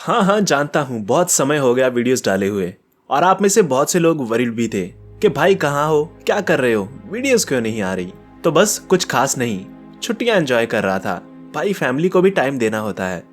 हाँ हाँ जानता हूँ, बहुत समय हो गया वीडियोस डाले हुए। और आप में से बहुत से लोग वरीड भी थे कि भाई कहाँ हो, क्या कर रहे हो, वीडियोस क्यों नहीं आ रही। तो बस कुछ खास नहीं, छुट्टियां एंजॉय कर रहा था। भाई फैमिली को भी टाइम देना होता है।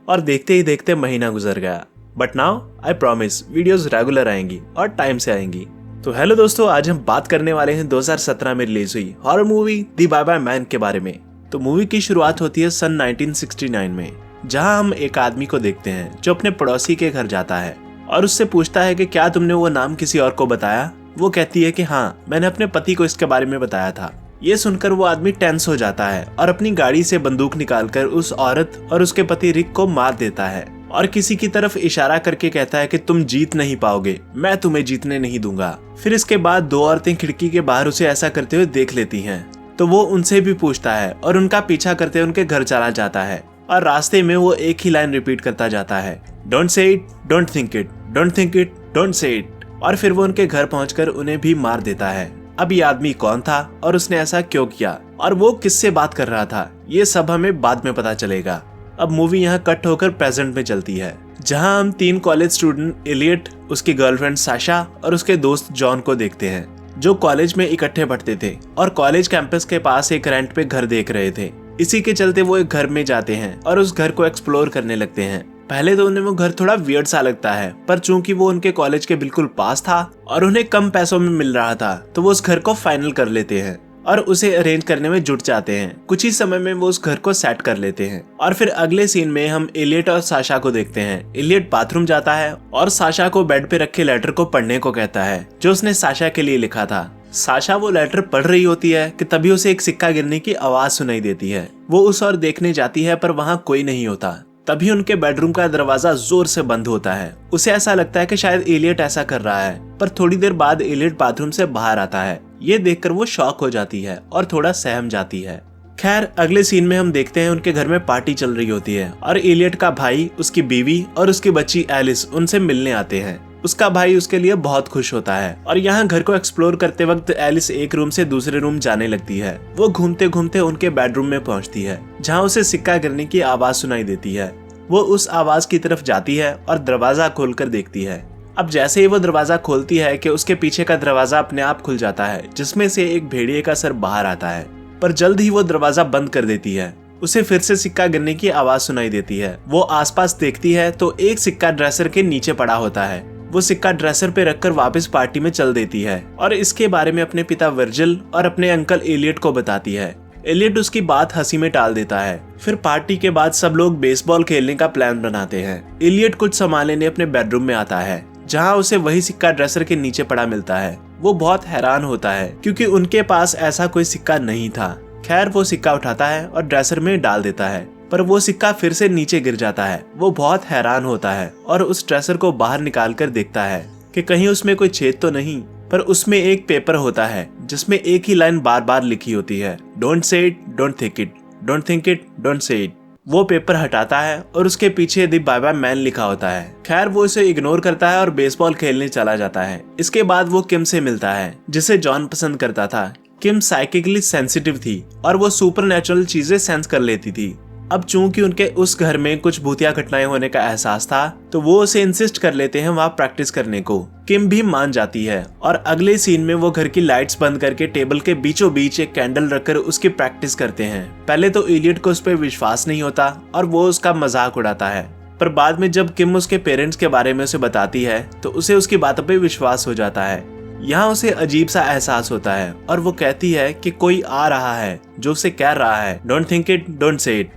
और देखते ही देखते महीना गुजर गया। But now I promise videos regular आएंगी और टाइम से आएंगी। तो हेलो दोस्तों, आज हम बात करने वाले हैं 2017 में रिलीज हुई horror movie the bye bye man के बारे में। तो मूवी की शुरुआत होती है सन 1969 में, जहां हम एक आदमी को देखते हैं जो अपने पड़ोसी के घर जाता है और उससे पूछता है कि क्या तुमने वो नाम किसी और को बताया। वो कहती है कि हाँ, मैंने अपने पति को इसके बारे में बताया था। ये सुनकर वो आदमी टेंस हो जाता है और अपनी गाड़ी से बंदूक निकालकर उस औरत और उसके पति रिक को मार देता है और किसी की तरफ इशारा करके कहता है कि तुम जीत नहीं पाओगे, मैं तुम्हें जीतने नहीं दूंगा। फिर इसके बाद दो औरतें खिड़की के बाहर उसे ऐसा करते हुए देख लेती हैं। तो वो उनसे भी पूछता है और उनका पीछा करते उनके घर चला जाता है। और रास्ते में वो एक ही लाइन रिपीट करता जाता है, don't say it, don't think it, don't think it, don't say it. और फिर वो उनके घर पहुंचकर उन्हें भी मार देता है। अब ये आदमी कौन था और उसने ऐसा क्यों किया और वो किससे बात कर रहा था, ये सब हमें बाद में पता चलेगा। अब मूवी यहाँ कट होकर प्रेजेंट में चलती है, जहाँ हम 3 कॉलेज स्टूडेंट एलियट, उसकी गर्लफ्रेंड साशा और उसके दोस्त जॉन को देखते हैं, जो कॉलेज में इकट्ठे पढ़ते थे और कॉलेज कैंपस के पास एक रेंट पे घर देख रहे थे। इसी के चलते वो एक घर में जाते हैं और उस घर को एक्सप्लोर करने लगते हैं। पहले तो उन्हें वो घर थोड़ा वियर्ड सा लगता है, पर चूंकि वो उनके कॉलेज के बिल्कुल पास था और उन्हें कम पैसों में मिल रहा था, तो वो उस घर को फाइनल कर लेते हैं और उसे अरेंज करने में जुट जाते हैं। कुछ ही समय में वो उस घर को सेट कर लेते हैं। और फिर अगले सीन में हम एलियट और साशा को देखते हैं। एलियट बाथरूम जाता है और साशा को बेड पे रखे लेटर को पढ़ने को कहता है, जो उसने साशा के लिए लिखा था। साशा वो लेटर पढ़ रही होती है कि तभी उसे एक सिक्का गिरने की आवाज सुनाई देती है। वो उस ओर देखने जाती है, पर वहाँ कोई नहीं होता। तभी उनके बेडरूम का दरवाजा जोर से बंद होता है। उसे ऐसा लगता है कि शायद एलियट ऐसा कर रहा है, पर थोड़ी देर बाद एलियट बाथरूम से बाहर आता है। ये देखकर वो शॉक हो जाती है और थोड़ा सहम जाती है। खैर, अगले सीन में हम देखते हैं उनके घर में पार्टी चल रही होती है और एलियट का भाई, उसकी बीवी और उसकी बच्ची एलिस उनसे मिलने आते हैं। उसका भाई उसके लिए बहुत खुश होता है और यहाँ घर को एक्सप्लोर करते वक्त एलिस एक रूम से दूसरे रूम जाने लगती है। वो घूमते घूमते उनके बेडरूम में पहुँचती है, जहाँ उसे सिक्का गिरने की आवाज सुनाई देती है। वो उस आवाज की तरफ जाती है और दरवाजा खोलकर देखती है। अब जैसे ही वो दरवाजा खोलती है कि उसके पीछे का दरवाजा अपने आप खुल जाता है, जिसमें से एक भेड़िए का सर बाहर आता है। पर जल्द ही वो दरवाजा बंद कर देती है। उसे फिर से सिक्का गिरने की आवाज सुनाई देती है। वो आसपास देखती है तो एक सिक्का ड्रेसर के नीचे पड़ा होता है। वो सिक्का ड्रेसर पे रखकर वापस पार्टी में चल देती है और इसके बारे में अपने पिता वर्जिल और अपने अंकल एलियट को बताती है। एलियट उसकी बात हंसी में टाल देता है। फिर पार्टी के बाद सब लोग बेसबॉल खेलने का प्लान बनाते हैं। एलियट कुछ सामान लेने अपने बेडरूम में आता है, जहां उसे वही सिक्का ड्रेसर के नीचे पड़ा मिलता है। वो बहुत हैरान होता है क्योंकि उनके पास ऐसा कोई सिक्का नहीं था। खैर, वो सिक्का उठाता है और ड्रेसर में डाल देता है, पर वो सिक्का फिर से नीचे गिर जाता है। वो बहुत हैरान होता है और उस ड्रेसर को बाहर निकाल कर देखता है कि कहीं उसमें कोई छेद तो नहीं। पर उसमें एक पेपर होता है जिसमें एक ही लाइन बार बार लिखी होती है, don't say it, don't think it, don't think it, don't say it. वो पेपर हटाता है और उसके पीछे द बाय बाय मैन लिखा होता है। खैर, वो इसे इग्नोर करता है और बेसबॉल खेलने चला जाता है। इसके बाद वो किम से मिलता है, जिसे जॉन पसंद करता था। किम साइकिकली सेंसिटिव थी और वो सुपरनैचुरल चीजें सेंस कर लेती थी। अब चूंकि उनके उस घर में कुछ भूतिया घटनाएं होने का एहसास था, तो वो उसे इंसिस्ट कर लेते हैं वहाँ प्रैक्टिस करने को। किम भी मान जाती है और अगले सीन में वो घर की लाइट्स बंद करके टेबल के बीचों बीच एक कैंडल रखकर उसकी प्रैक्टिस करते हैं। पहले तो एलियट को उस पर विश्वास नहीं होता और वो उसका मजाक उड़ाता है, पर बाद में जब किम उसके पेरेंट्स के बारे में उसे बताती है तो उसे उसकी बातों पर विश्वास हो जाता है। यहाँ उसे अजीब सा एहसास होता है और वो कहती है कि कोई आ रहा है जो उसे कह रहा है, don't think it, don't say it.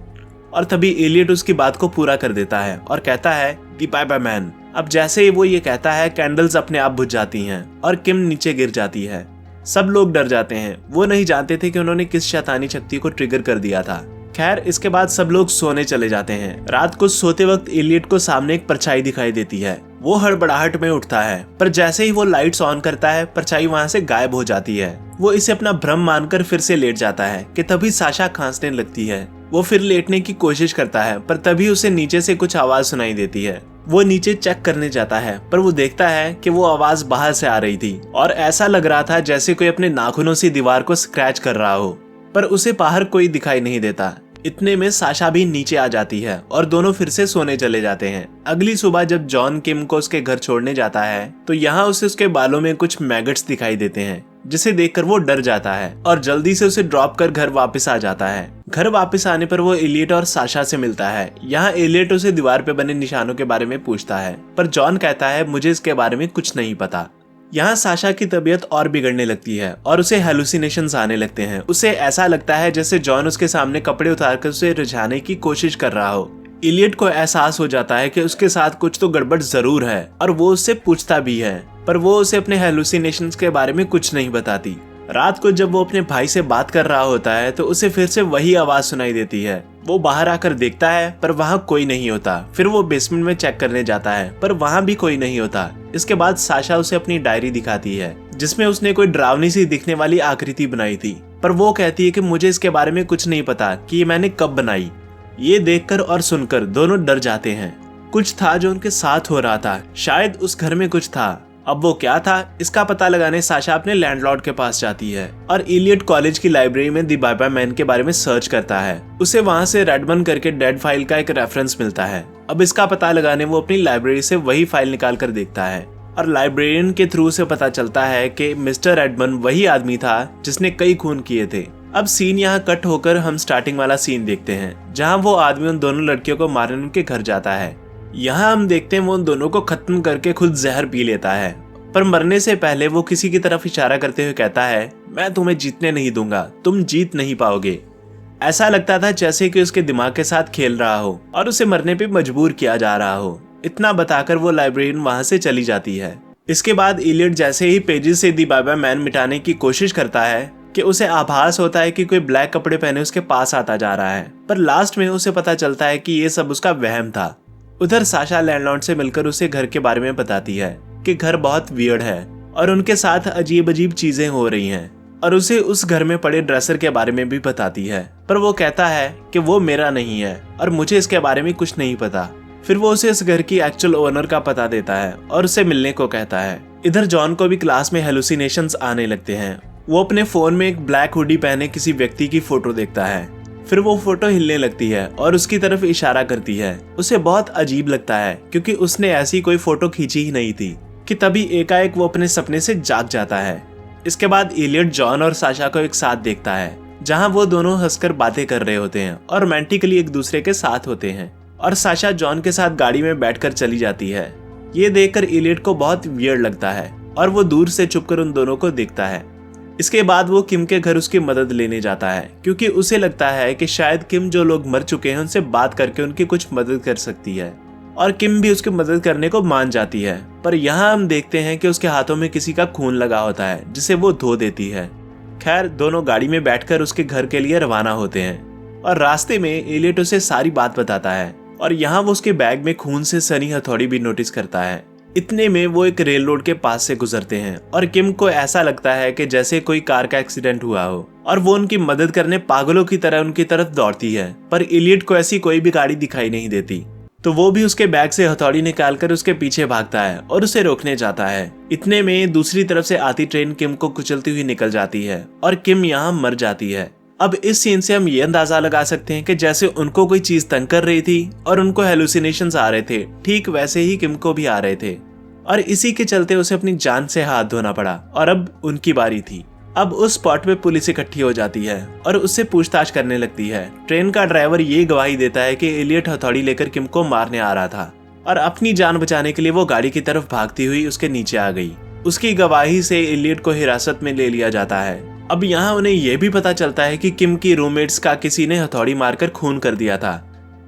और तभी एलियट उसकी बात को पूरा कर देता है और कहता है, द बाय बाय मैन। अब जैसे ही वो ये कहता है, कैंडल्स अपने आप बुझ जाती हैं और किम नीचे गिर जाती है। सब लोग डर जाते हैं। वो नहीं जानते थे कि उन्होंने किस शैतानी शक्ति को ट्रिगर कर दिया था। खैर, इसके बाद सब लोग सोने चले जाते हैं। रात को सोते वक्त एलियट को सामने एक परछाई दिखाई देती है। वो हड़बड़ाहट में उठता है, पर जैसे ही वो लाइट्स ऑन करता है, परछाई वहाँ से गायब हो जाती है। वो इसे अपना भ्रम मानकर फिर से लेट जाता है कि तभी साशा खांसने लगती है। वो फिर लेटने की कोशिश करता है, पर तभी उसे नीचे से कुछ आवाज सुनाई देती है। वो नीचे चेक करने जाता है, पर वो देखता है कि वो आवाज बाहर से आ रही थी और ऐसा लग रहा था जैसे कोई अपने नाखूनों से दीवार को स्क्रैच कर रहा हो, पर उसे बाहर कोई दिखाई नहीं देता। इतने में साशा भी नीचे आ जाती है और दोनों फिर से सोने चले जाते हैं। अगली सुबह जब जॉन किम को उसके घर छोड़ने जाता है तो यहाँ उसे उसके बालों में कुछ मैगट्स दिखाई देते हैं, जिसे देखकर वो डर जाता है और जल्दी से उसे ड्रॉप कर घर वापस आ जाता है। घर वापस आने पर वो एलियट और साशा से मिलता है। यहाँ एलियट उसे दीवार पे बने निशानों के बारे में पूछता है, पर जॉन कहता है मुझे इसके बारे में कुछ नहीं पता। यहाँ साशा की तबीयत और बिगड़ने लगती है और उसे हेलुसिनेशंस आने लगते हैं। उसे ऐसा लगता है जैसे जॉन उसके सामने कपड़े उतारकर उसे रिझाने की कोशिश कर रहा हो। इलियट को एहसास हो जाता है कि उसके साथ कुछ तो गड़बड़ जरूर है और वो उससे पूछता भी है, पर वो उसे अपने हेलुसिनेशंस के बारे में कुछ नहीं बताती। रात को जब वो अपने भाई से बात कर रहा होता है तो उसे फिर से वही आवाज सुनाई देती है। वो बाहर आकर देखता है पर वहाँ कोई नहीं होता। फिर वो बेसमेंट में चेक करने जाता है पर वहाँ भी कोई नहीं होता। इसके बाद साशा उसे अपनी डायरी दिखाती है जिसमें उसने कोई डरावनी सी दिखने वाली आकृति बनाई थी, पर वो कहती है कि मुझे इसके बारे में कुछ नहीं पता कि ये मैंने कब बनाई। ये देखकर और सुनकर दोनों डर जाते हैं। कुछ था जो उनके साथ हो रहा था, शायद उस घर में कुछ था। अब वो क्या था इसका पता लगाने साशा अपने लैंडलॉर्ड के पास जाती है और इलियट कॉलेज की लाइब्रेरी में द बाय मैन के बारे में सर्च करता है। उसे वहाँ से रेडमन करके डेड फाइल का एक रेफरेंस मिलता है। अब इसका पता लगाने वो अपनी लाइब्रेरी से वही फाइल निकाल कर देखता है और लाइब्रेरियन के थ्रू से पता चलता है कि मिस्टर रेडमन वही आदमी था जिसने कई खून किए थे। अब सीन यहाँ कट होकर हम स्टार्टिंग वाला सीन देखते हैं जहाँ वो आदमी उन दोनों लड़कियों को मारने उनके घर जाता है। यहाँ हम देखते हैं वो उन दोनों को खत्म करके खुद जहर पी लेता है, पर मरने से पहले वो किसी की तरफ इशारा करते हुए कहता है मैं तुम्हें जीतने नहीं दूंगा, तुम जीत नहीं पाओगे। ऐसा लगता था जैसे कि उसके दिमाग के साथ खेल रहा हो और उसे मरने पे मजबूर किया जा रहा हो। इतना बताकर वो लाइब्रेरियन वहां से चली जाती है। इसके बाद इलियट जैसे ही पेजेस से द बाय मैन मिटाने की कोशिश करता है कि उसे आभास होता है कि कोई ब्लैक कपड़े पहने उसके पास आता जा रहा है, पर लास्ट में उसे पता चलता है कि ये सब उसका वहम था। उधर साशा लैंडलॉर्ड से मिलकर उसे घर के बारे में बताती है कि घर बहुत वियर्ड है और उनके साथ अजीब अजीब चीजें हो रही हैं, और उसे उस घर में पड़े ड्रेसर के बारे में भी बताती है, पर वो कहता है कि वो मेरा नहीं है और मुझे इसके बारे में कुछ नहीं पता। फिर वो उसे इस घर की एक्चुअल ओनर का पता देता है और उसे मिलने को कहता है। इधर जॉन को भी क्लास में हेलुसिनेशंस आने लगते हैं। वो अपने फोन में एक ब्लैक हुडी पहने किसी व्यक्ति की फोटो देखता है। फिर वो फोटो हिलने लगती है और उसकी तरफ इशारा करती है। उसे बहुत अजीब लगता है क्योंकि उसने ऐसी कोई फोटो खींची ही नहीं थी कि तभी एकाएक वो अपने सपने से जाग जाता है। इसके बाद इलियट जॉन और साशा को एक साथ देखता है जहां वो दोनों हंसकर बातें कर रहे होते हैं और रोमांटिकली एक दूसरे के साथ होते हैं, और साशा जॉन के साथ गाड़ी में बैठकर चली जाती है। ये देखकर इलियट को बहुत वियर्ड लगता है और वो दूर से छुपकर उन दोनों को देखता है। इसके बाद वो किम के घर उसकी मदद लेने जाता है क्योंकि उसे लगता है कि शायद किम जो लोग मर चुके हैं उनसे बात करके उनकी कुछ मदद कर सकती है, और किम भी उसकी मदद करने को मान जाती है। पर यहाँ हम देखते हैं कि उसके हाथों में किसी का खून लगा होता है जिसे वो धो देती है। खैर दोनों गाड़ी में बैठकर उसके घर के लिए रवाना होते हैं और रास्ते में एलियट उसे सारी बात बताता है, और यहाँ वो उसके बैग में खून से सनी हथौड़ी भी नोटिस करता है। इतने में वो एक रेल रोड के पास से गुजरते हैं और किम को ऐसा लगता है कि जैसे कोई कार का एक्सीडेंट हुआ हो, और वो उनकी मदद करने पागलों की तरह उनकी तरफ दौड़ती है, पर इलियट को ऐसी कोई भी गाड़ी दिखाई नहीं देती। तो वो भी उसके बैग से हथौड़ी निकालकर उसके पीछे भागता है और उसे रोकने जाता है। इतने में दूसरी तरफ से आती ट्रेन किम को कुचलती हुई निकल जाती है और किम यहाँ मर जाती है। अब इस सीन से हम ये अंदाजा लगा सकते हैं कि जैसे उनको कोई चीज तंग कर रही थी और उनको हेलुसिनेशंस आ रहे थे, ठीक वैसे ही किम को भी आ रहे थे, और इसी के चलते उसे अपनी जान से हाथ धोना पड़ा और अब उनकी बारी थी। अब उस स्पॉट पे पुलिस इकट्ठी हो जाती है और उससे पूछताछ करने लगती है। ट्रेन का ड्राइवर ये गवाही देता है कि एलियट हथौड़ी लेकर किम को मारने आ रहा था और अपनी जान बचाने के लिए वो गाड़ी की तरफ भागती हुई उसके नीचे आ गई। उसकी गवाही से एलियट को हिरासत में ले लिया जाता है। अब यहाँ उन्हें यह भी पता चलता है कि किम की रूममेट्स का किसी ने हथौड़ी मारकर खून कर दिया था,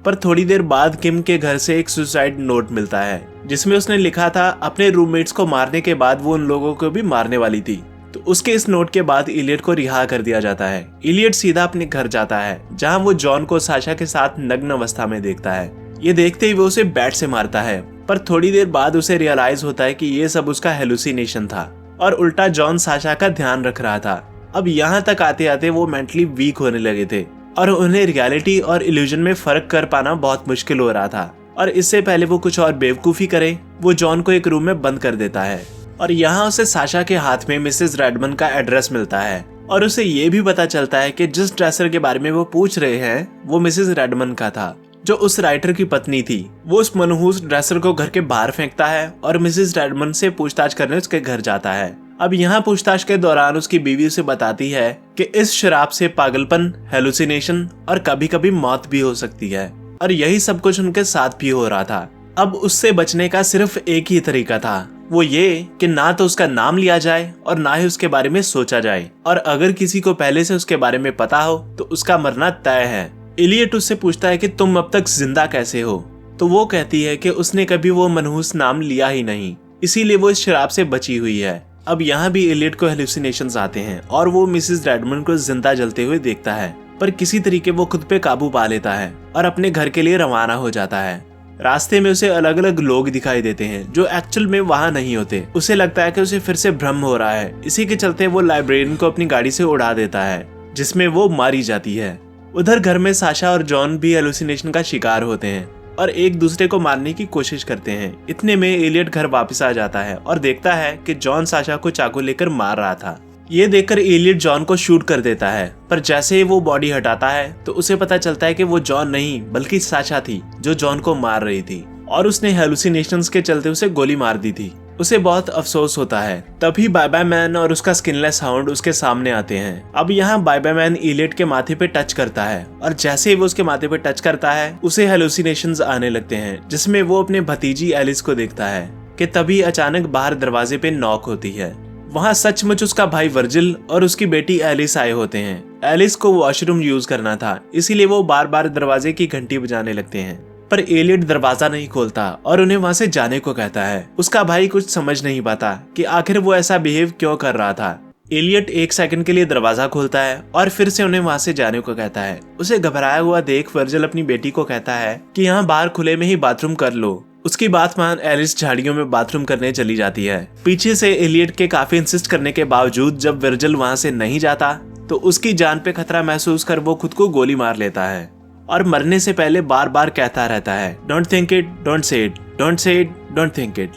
पर थोड़ी देर बाद किम के घर से एक सुसाइड नोट मिलता है जिसमें उसने लिखा था अपने रूममेट्स को मारने के बाद वो उन लोगों को भी मारने वाली थी। तो उसके इस नोट के बाद इलियट को रिहा कर दिया जाता है। इलियट सीधा अपने घर जाता है जहां वो जॉन को साशा के साथ नग्न अवस्था में देखता है। ये देखते ही वो उसे बैट से मारता है, पर थोड़ी देर बाद उसे रियलाइज होता है कि ये सब उसका हेलुसिनेशन था और उल्टा जॉन साशा का ध्यान रख रहा था। अब यहाँ तक आते आते वो मेंटली वीक होने लगे थे और उन्हें रियलिटी और इल्यूजन में फर्क कर पाना बहुत मुश्किल हो रहा था, और इससे पहले वो कुछ और बेवकूफी करे, वो जॉन को एक रूम में बंद कर देता है और यहाँ उसे साशा के हाथ में मिसेस रेडमन का एड्रेस मिलता है और उसे ये भी पता चलता है कि जिस ड्रेसर के बारे में वो पूछ रहे हैं वो मिसेस रेडमन का था, जो उस राइटर की पत्नी थी। वो उस मनहूस ड्रेसर को घर के बाहर फेंकता है और मिसेस रेडमन से पूछताछ करने उसके घर जाता है। अब यहाँ पूछताछ के दौरान उसकी बीवी उसे बताती है कि इस शराब से पागलपन, हेलुसिनेशन और कभी कभी मौत भी हो सकती है, और यही सब कुछ उनके साथ भी हो रहा था। अब उससे बचने का सिर्फ एक ही तरीका था, वो ये कि ना तो उसका नाम लिया जाए और ना ही उसके बारे में सोचा जाए, और अगर किसी को पहले से उसके बारे में पता हो तो उसका मरना तय है। इलियट उससे पूछता है कि तुम अब तक जिंदा कैसे हो, तो वो कहती है कि उसने कभी वो मनहूस नाम लिया ही नहीं, इसीलिए वो इस शराब से बची हुई है। अब यहाँ भी इलियट को हेलुसिनेशंस आते हैं और वो मिसेस रेडमन को जिंदा जलते हुए देखता है, पर किसी तरीके वो खुद पे काबू पा लेता है और अपने घर के लिए रवाना हो जाता है। रास्ते में उसे अलग अलग लोग दिखाई देते हैं जो एक्चुअल में वहाँ नहीं होते। उसे लगता है कि उसे फिर से भ्रम हो रहा है। इसी के चलते वो लाइब्रेरियन को अपनी गाड़ी से उड़ा देता है, जिसमें वो मारी जाती है। उधर घर में साशा और जॉन भी हेलुसिनेशन का शिकार होते हैं और एक दूसरे को मारने की कोशिश करते हैं। इतने में एलियट घर वापस आ जाता है और देखता है कि जॉन साशा को चाकू लेकर मार रहा था। ये देखकर एलियट जॉन को शूट कर देता है, पर जैसे ही वो बॉडी हटाता है तो उसे पता चलता है कि वो जॉन नहीं बल्कि साशा थी जो जॉन को मार रही थी, और उसने हेलुसिनेशंस के चलते उसे गोली मार दी थी। उसे बहुत अफसोस होता है। तभी बाय बाय मैन और उसका स्किनलेस हाउंड उसके सामने आते हैं। अब यहाँ बाय बाय मैन एलियट के माथे पे टच करता है, और जैसे ही वो उसके माथे पे टच करता है उसे हेलुसिनेशंस आने लगते हैं, जिसमें वो अपने भतीजी एलिस को देखता है कि तभी अचानक बाहर दरवाजे पे नॉक होती है। वहाँ सचमुच उसका भाई वर्जिल और उसकी बेटी एलिस आए होते हैं। एलिस को वॉशरूम यूज करना था, इसीलिए वो बार बार दरवाजे की घंटी बजाने लगते हैं, पर एलियट दरवाजा नहीं खोलता और उन्हें वहाँ से जाने को कहता है। उसका भाई कुछ समझ नहीं पाता कि आखिर वो ऐसा बिहेव क्यों कर रहा था। एलियट एक सेकंड के लिए दरवाजा खोलता है और फिर से उन्हें वहाँ से जाने को कहता है। उसे घबराया हुआ देख वर्जिल अपनी बेटी को कहता है कि यहाँ बाहर खुले में ही बाथरूम कर लो। उसकी बात मान एलिस झाड़ियों में बाथरूम करने चली जाती है। पीछे से एलियट के काफी इंसिस्ट करने के बावजूद जब वर्जिल वहाँ से नहीं जाता तो उसकी जान पे खतरा महसूस कर वो खुद को गोली मार लेता है, और मरने से पहले बार बार कहता रहता है, don't think it, don't say it, don't say it, don't think it.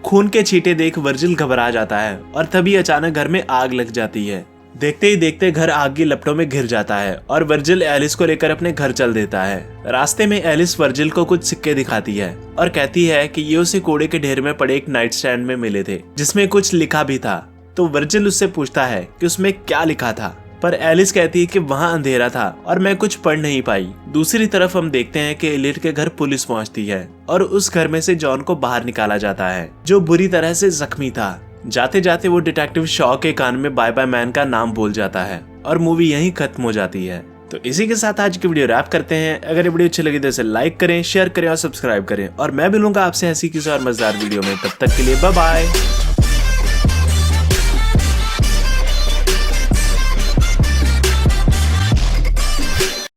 खून के छींटे देख वर्जिल घबरा जाता है और तभी अचानक घर में आग लग जाती है। देखते ही देखते घर आग की लपटों में घिर जाता है और वर्जिल एलिस को लेकर अपने घर चल देता है। रास्ते में एलिस वर्जिल को कुछ सिक्के दिखाती है और कहती है कि ये उसे कूड़े के ढेर में पड़े एक नाइट स्टैंड में मिले थे, जिसमें कुछ लिखा भी था। तो वर्जिल उससे पूछता है कि उसमें क्या लिखा था, पर एलिस कहती है कि वहाँ अंधेरा था और मैं कुछ पढ़ नहीं पाई। दूसरी तरफ हम देखते हैं कि एलियट के घर पुलिस पहुंचती है और उस घर में से जॉन को बाहर निकाला जाता है, जो बुरी तरह से जख्मी था। जाते जाते वो डिटेक्टिव शॉ के कान में बाय बाय मैन का नाम बोल जाता है और मूवी यहीं खत्म हो जाती है। तो इसी के साथ आज की वीडियो रैप करते हैं। अगर ये वीडियो अच्छी लगी तो इसे लाइक करें, शेयर करें और सब्सक्राइब करें, और मैं मिलूंगा आपसे ऐसी किसी और मजेदार वीडियो में। तब तक के लिए बाय बाय।